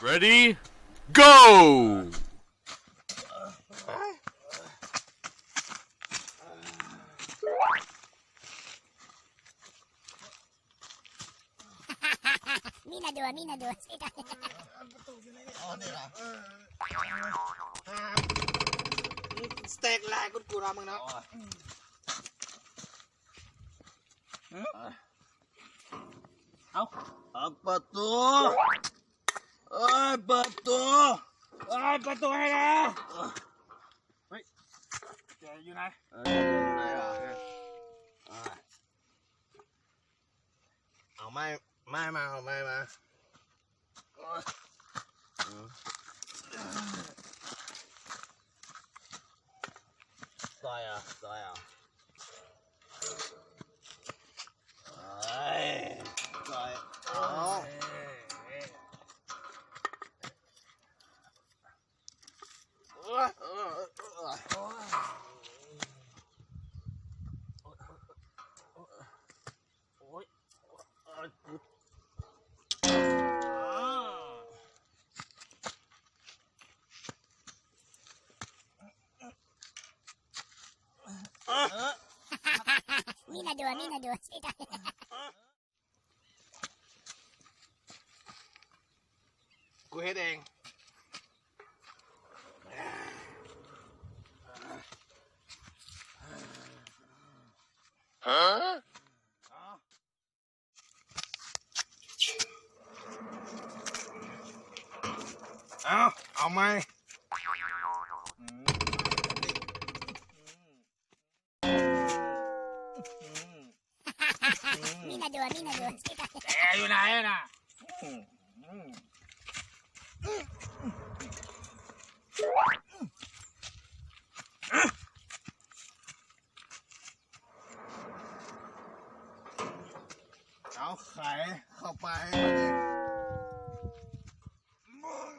Ready go みんなどうしてたสเต็กลายกูรอมึงนะเอาประตูประตูประตูให้นะเฮ้ยแกอยู่ไหนอยู่ไหนอ่ะเอาไม้มาเอาไม้มาซอยอ่ะซอยอ่ะซอยみんなどうしてたกูเฮ็ดเองเอาไหมみんなどうしてたอยู่ไหนน่ะเอาไข่เข้าไปให้มัน